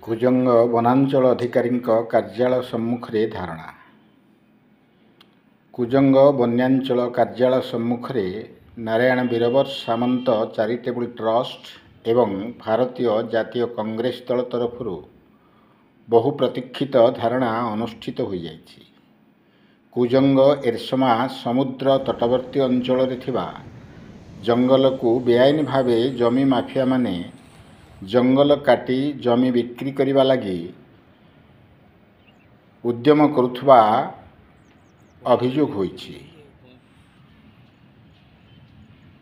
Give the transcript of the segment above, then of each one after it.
କୁଜଙ୍ଗ ବନାଞ୍ଚଳ ଅଧିକାରୀଙ୍କ କାର୍ଯ୍ୟାଳୟ ସମ୍ମୁଖରେ ଧାରଣା। କୁଜଙ୍ଗ ବନ୍ୟାଞ୍ଚଳ କାର୍ଯ୍ୟାଳୟ ସମ୍ମୁଖରେ ନାରାୟଣ ବୀରବର ସାମନ୍ତ ଚାରିଟେବୁଲ ଟ୍ରଷ୍ଟ ଏବଂ ଭାରତୀୟ ଜାତୀୟ କଂଗ୍ରେସ ଦଳ ତରଫରୁ ବହୁ ପ୍ରତୀକ୍ଷିତ ଧାରଣା ଅନୁଷ୍ଠିତ ହୋଇଯାଇଛି। କୁଜଙ୍ଗ ଏରସମା ସମୁଦ୍ର ତଟବର୍ତ୍ତୀ ଅଞ୍ଚଳରେ ଥିବା ଜଙ୍ଗଲକୁ ବେଆଇନ ଭାବେ ଜମି ମାଫିଆମାନେ ଜଙ୍ଗଲ କାଟି ଜମି ବିକ୍ରି କରିବା ଲାଗି ଉଦ୍ୟମ କରୁଥିବା ଅଭିଯୋଗ ହୋଇଛି।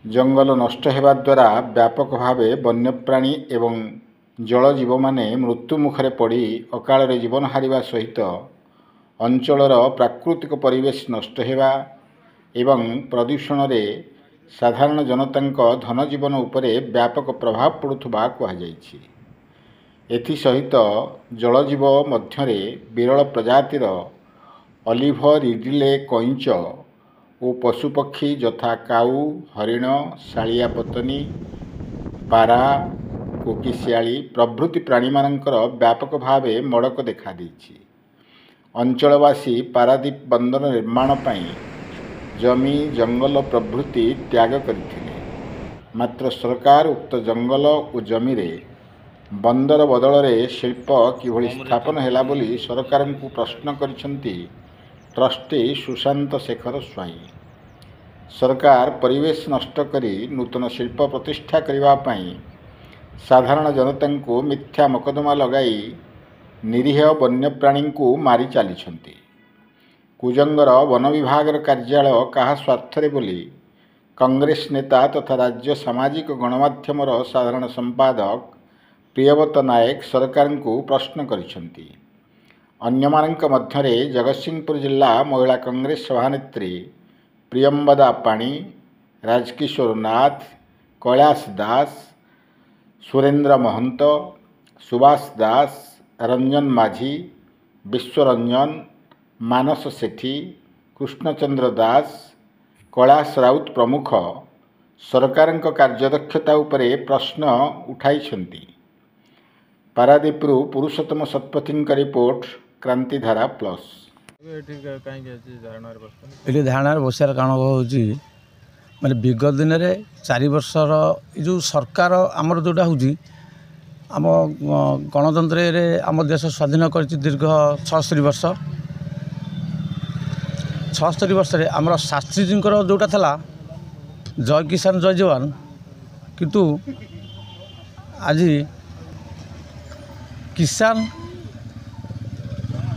ଜଙ୍ଗଲ ନଷ୍ଟ ହେବା ଦ୍ୱାରା ବ୍ୟାପକ ଭାବେ ବନ୍ୟପ୍ରାଣୀ ଏବଂ ଜଳଜୀବମାନେ ମୃତ୍ୟୁ ମୁଖରେ ପଡ଼ି ଅକାଳରେ ଜୀବନ ହାରିବା ସହିତ ଅଞ୍ଚଳର ପ୍ରାକୃତିକ ପରିବେଶ ନଷ୍ଟ ହେବା ଏବଂ ପ୍ରଦୂଷଣରେ ସାଧାରଣ ଜନତାଙ୍କ ଧନଜୀବନ ଉପରେ ବ୍ୟାପକ ପ୍ରଭାବ ପଡ଼ୁଥିବା କୁହାଯାଇଛି। ଏଥିସହିତ ଜଳଜୀବ ମଧ୍ୟରେ ବିରଳ ପ୍ରଜାତିର ଅଲିଭ ରିଡଲେ କଇଁଛ ଓ ପଶୁପକ୍ଷୀ ଯଥା କାଉ, ହରିଣ, ଶାଳିଆ ପତନି, ପାରା, କୋକିଶିଆଳି ପ୍ରଭୃତି ପ୍ରାଣୀମାନଙ୍କର ବ୍ୟାପକ ଭାବେ ମଡ଼କ ଦେଖାଦେଇଛି। ଅଞ୍ଚଳବାସୀ ପାରାଦୀପ ବନ୍ଦର ନିର୍ମାଣ ପାଇଁ ଜମି, ଜଙ୍ଗଲ ପ୍ରଭୃତି ତ୍ୟାଗ କରିଥିଲେ। ମାତ୍ର ସରକାର ଉକ୍ତ ଜଙ୍ଗଲ ଓ ଜମିରେ ବନ୍ଦର ବଦଳରେ ଶିଳ୍ପ କିଭଳି ସ୍ଥାପନ ହେଲା ବୋଲି ସରକାରଙ୍କୁ ପ୍ରଶ୍ନ କରିଛନ୍ତି ଟ୍ରଷ୍ଟି ସୁଶାନ୍ତ ଶେଖର ସ୍ୱାଇଁ। ସରକାର ପରିବେଶ ନଷ୍ଟ କରି ନୂତନ ଶିଳ୍ପ ପ୍ରତିଷ୍ଠା କରିବା ପାଇଁ ସାଧାରଣ ଜନତାଙ୍କୁ ମିଥ୍ୟା ମକଦ୍ଦମା ଲଗାଇ ନିରୀହ ବନ୍ୟପ୍ରାଣୀଙ୍କୁ ମାରି ଚାଲିଛନ୍ତି। କୁଜଙ୍ଗର ବନ ବିଭାଗର କାର୍ଯ୍ୟାଳୟ କାହା ସ୍ୱାର୍ଥରେ ବୋଲି କଂଗ୍ରେସ ନେତା ତଥା ରାଜ୍ୟ ସାମାଜିକ ଗଣମାଧ୍ୟମର ସାଧାରଣ ସମ୍ପାଦକ ପ୍ରିୟବ୍ରତ ନାୟକ ସରକାରଙ୍କୁ ପ୍ରଶ୍ନ କରିଛନ୍ତି। ଅନ୍ୟମାନଙ୍କ ମଧ୍ୟରେ ଜଗତସିଂହପୁର ଜିଲ୍ଲା ମହିଳା କଂଗ୍ରେସ ସଭାନେତ୍ରୀ ପ୍ରିୟମ୍ବଦା ପାଣି, ରାଜକିଶୋର ନାଥ, କୈଳାସ ଦାସ, ସୁରେନ୍ଦ୍ର ମହନ୍ତ, ସୁବାସ ଦାସ, ରଞ୍ଜନ ମାଝୀ, ବିଶ୍ୱରଞ୍ଜନ, ମାନସ ସେଠୀ, କୃଷ୍ଣଚନ୍ଦ୍ର ଦାସ, କୈଳାସ ରାଉତ ପ୍ରମୁଖ ସରକାରଙ୍କ କାର୍ଯ୍ୟଦକ୍ଷତା ଉପରେ ପ୍ରଶ୍ନ ଉଠାଇଛନ୍ତି। ପାରାଦୀପରୁ ପୁରୁଷୋତ୍ତମ ଶତପଥୀଙ୍କ ରିପୋର୍ଟ, କ୍ରାନ୍ତିଧାରା ପ୍ଲସ୍। ଏଠି ଧାରଣାରେ ବସିବାର କାରଣ ହେଉଛି ମାନେ ବିଗତ ଦିନରେ 4 ବର୍ଷର ଏ ଯେଉଁ ସରକାର ଆମର ଯେଉଁଟା ହେଉଛି ଆମ ଗଣତନ୍ତ୍ରରେ ଆମ ଦେଶ ସ୍ୱାଧୀନ କରିଛି ଦୀର୍ଘ 76 ବର୍ଷ। 76 ବର୍ଷରେ ଆମର ଶାସ୍ତ୍ରୀଜୀଙ୍କର ଯେଉଁଟା ଥିଲା ଜୟ କିଷାନ ଜୟ ଯବାନ, କିନ୍ତୁ ଆଜି କିଷାନ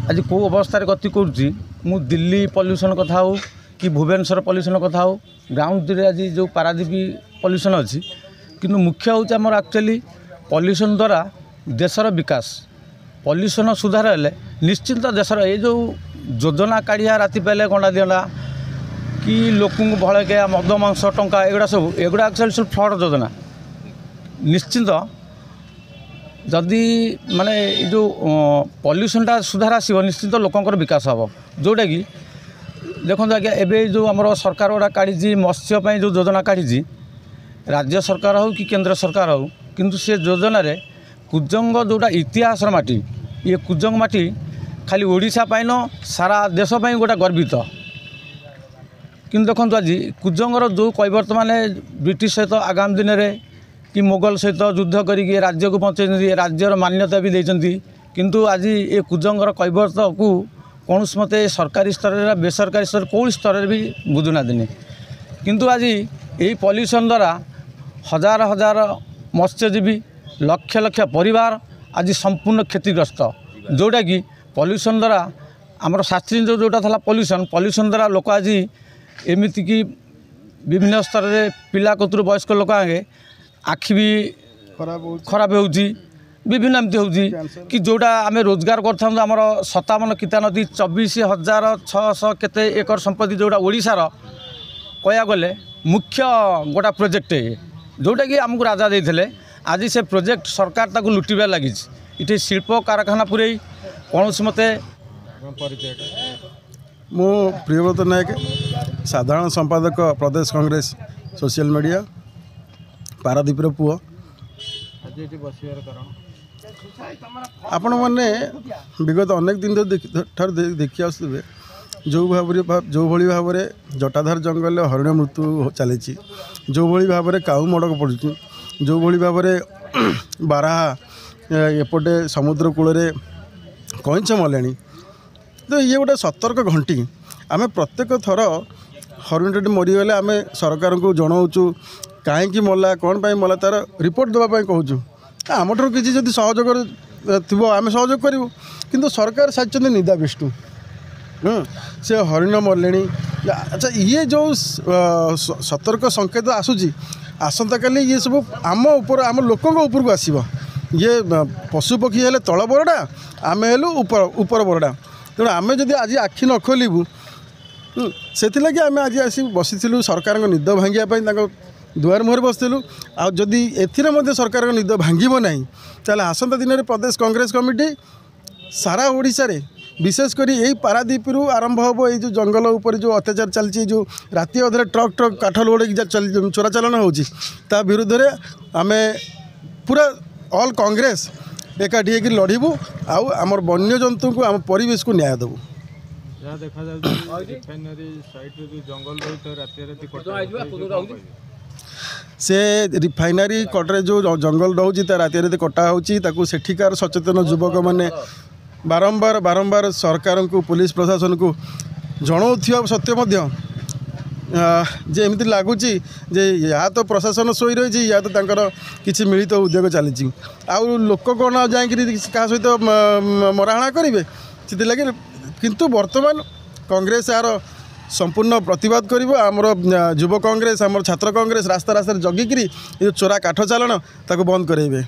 ଆଜି କେଉଁ ଅବସ୍ଥାରେ ଗତି କରୁଛି, ମୁଁ ଦିଲ୍ଲୀ ପଲ୍ୟୁସନ୍ କଥା ହେଉ କି ଭୁବନେଶ୍ୱର ପଲ୍ୟୁସନ୍ କଥା ହେଉ, ଗ୍ରାଉଣ୍ଡରେ ଆଜି ଯେଉଁ ପାରାଦୀପ ପଲ୍ୟୁସନ୍ ଅଛି, କିନ୍ତୁ ମୁଖ୍ୟ ହେଉଛି ଆମର ଆକ୍ଚୁଆଲି ପଲ୍ୟୁସନ୍ ଦ୍ୱାରା ଦେଶର ବିକାଶ। ପଲ୍ୟୁସନ୍ ସୁଧାର ହେଲେ ନିଶ୍ଚିନ୍ତ ଦେଶର ଏ ଯେଉଁ ଯୋଜନା କାଢ଼ିଆ ରାତି ପାଇଲେ ଗଣ୍ଡା ଦିଅଣ୍ଡା କି ଲୋକଙ୍କୁ ଭଳେଇକା ମଦ ମାଂସ ଟଙ୍କା ଏଗୁଡ଼ା ଆକ୍ଚୁଆଲି ସବୁ ଫ୍ରଡ୍ ଯୋଜନା। ନିଶ୍ଚିନ୍ତ ଯଦି ମାନେ ଏ ଯେଉଁ ପଲ୍ୟୁସନ୍ଟା ସୁଧାର ଆସିବ ନିଶ୍ଚିନ୍ତ ଲୋକଙ୍କର ବିକାଶ ହେବ। ଯେଉଁଟାକି ଦେଖନ୍ତୁ ଆଜ୍ଞା, ଏବେ ଯେଉଁ ଆମର ସରକାର ଗୁଡ଼ା କାଢ଼ିଛି ମତ୍ସ୍ୟ ପାଇଁ ଯେଉଁ ଯୋଜନା କାଢ଼ିଛି, ରାଜ୍ୟ ସରକାର ହେଉ କି କେନ୍ଦ୍ର ସରକାର ହେଉ, କିନ୍ତୁ ସେ ଯୋଜନାରେ କୁଜଙ୍ଗ ଯେଉଁଟା ଇତିହାସର ମାଟି, ଇଏ କୁଜଙ୍ଗ ମାଟି ଖାଲି ଓଡ଼ିଶା ପାଇଁ ନ ସାରା ଦେଶ ପାଇଁ ଗୋଟେ ଗର୍ବିତ। କିନ୍ତୁ ଦେଖନ୍ତୁ ଆଜି କୁଜଙ୍ଗର ଯେଉଁ କୈବର୍ତ୍ତମାନେ ବ୍ରିଟିଶ ସହିତ ଆଗାମୀ ଦିନରେ କି ମୋଗଲ ସହିତ ଯୁଦ୍ଧ କରିକି ରାଜ୍ୟକୁ ବଞ୍ଚେଇଛନ୍ତି, ରାଜ୍ୟର ମାନ୍ୟତା ବି ଦେଇଛନ୍ତି, କିନ୍ତୁ ଆଜି ଏ କୁଜଙ୍ଗର କୈବର୍ତ୍ତକୁ କୌଣସି ମତେ ସରକାରୀ ସ୍ତରରେ ବେସରକାରୀ ସ୍ତରରେ କୌଣସି ସ୍ତରରେ ବି ବୁଝୁନାହାନ୍ତି। କିନ୍ତୁ ଆଜି ଏହି ପଲ୍ୟୁସନ୍ ଦ୍ୱାରା ହଜାର ହଜାର ମତ୍ସ୍ୟଜୀବୀ, ଲକ୍ଷ ଲକ୍ଷ ପରିବାର ଆଜି ସମ୍ପୂର୍ଣ୍ଣ କ୍ଷତିଗ୍ରସ୍ତ। ଯେଉଁଟାକି ପଲ୍ୟୁସନ୍ ଦ୍ୱାରା ଆମର ଶାସ୍ତ୍ରୀ ଯେଉଁଟା ଥିଲା ପଲ୍ୟୁସନ୍ ଦ୍ୱାରା ଲୋକ ଆଜି ଏମିତିକି ବିଭିନ୍ନ ସ୍ତରରେ ପିଲା କତୁରୁ ବୟସ୍କ ଲୋକ ଆଗେ ଆଖି ବି ଖରାପ ହେଉଛି, ବିଭିନ୍ନ ଏମିତି ହେଉଛି କି ଯେଉଁଟା ଆମେ ରୋଜଗାର କରିଥାନ୍ତୁ ଆମର 57 କିତା ନଦୀ 24,600 କେତେ ଏକର ସମ୍ପତ୍ତି ଯେଉଁଟା ଓଡ଼ିଶାର କହିବାକୁ ଗଲେ ମୁଖ୍ୟ ଗୋଟା ପ୍ରୋଜେକ୍ଟ, ଯେଉଁଟାକି ଆମକୁ ରାଜା ଦେଇଥିଲେ, ଆଜି ସେ ପ୍ରୋଜେକ୍ଟ ସରକାର ତାକୁ ଲୁଟିବାରେ ଲାଗିଛି। ଏଠି ଶିଳ୍ପ କାରଖାନା ପୁରେଇ କୌଣସି ମତେ ମୁଁ ପ୍ରିୟବ୍ରତ ନାୟକ, ସାଧାରଣ ସମ୍ପାଦକ ପ୍ରଦେଶ କଂଗ୍ରେସ ସୋସିଆଲ ମିଡ଼ିଆ, ପାରାଦୀପର ପୁଅ। आपण मैंने विगत अनेक दिन ठार देखी आसुवे जो भाव में जटाधार जंगल हरिण मृत्यु चली जो भाव में काऊ मड़क पड़ुची जो भाव में बाराहा एपटे समुद्र कूल कईंच मले तो ये गोटे सतर्क घंटी आम प्रत्येक थर हरिणटी मरीगले आम सरकार को जनाऊँ कहीं मरला कौन पर मरला तार रिपोर्ट देवाई कहूँ आमठू किसी जब सहयोग थी आम सहयोग करूँ किंतु सरकार साजिंट निदा विष्णु से हरिण मरले। अच्छा ये जो सतर्क संकेत आसूची आसंता काली ये सब आम ऊपर आम लोकों ऊपर को आसब ये पशुपक्षी हेले तल बरडा आम हेलु ऊपर बरडा तेणु आम जदि आज आखि न खोलू से आम आज आसी बसी सरकार निद भांगापी दुआर मुहर बसलु आदि ए सरकार निद भांगब ना ताले आसंता दिन में प्रदेश कांग्रेस कमिटी सारा ओडिशा रे विशेषकर यही पारादीप आरंभ हम ये जो जंगल उपर जो अत्याचार चलती जो राति अधे ट्रक ट्रक काठ लोड चोरा चालान होता विरुद्ध में आम पूरा ऑल कांग्रेस एकाठी होकर लड़बू आमर वन्य जंतु को आम परिवेश को न्याय देवु। से रिफाइनारी कटरे जो जंगल रोचे राति राति कटा होठिकार सचेतन युवक मैंने बारंबार बारंबार सरकार को पुलिस प्रशासन को जनाऊा सत्य जे एमती लगुच या तो प्रशासन शोई रही या तो किसी मिलित उद्योग चली लोक कौन जाकि क्या सहित मराणा करेंगे से किंतु वर्तमान कांग्रेस यार संपूर्ण प्रतिवाद कर युव कांग्रेस आम छात्र कांग्रेस रास्ता रास्ता जगिकी जो चोरा काठ चालाण ताको बंद करेंगे।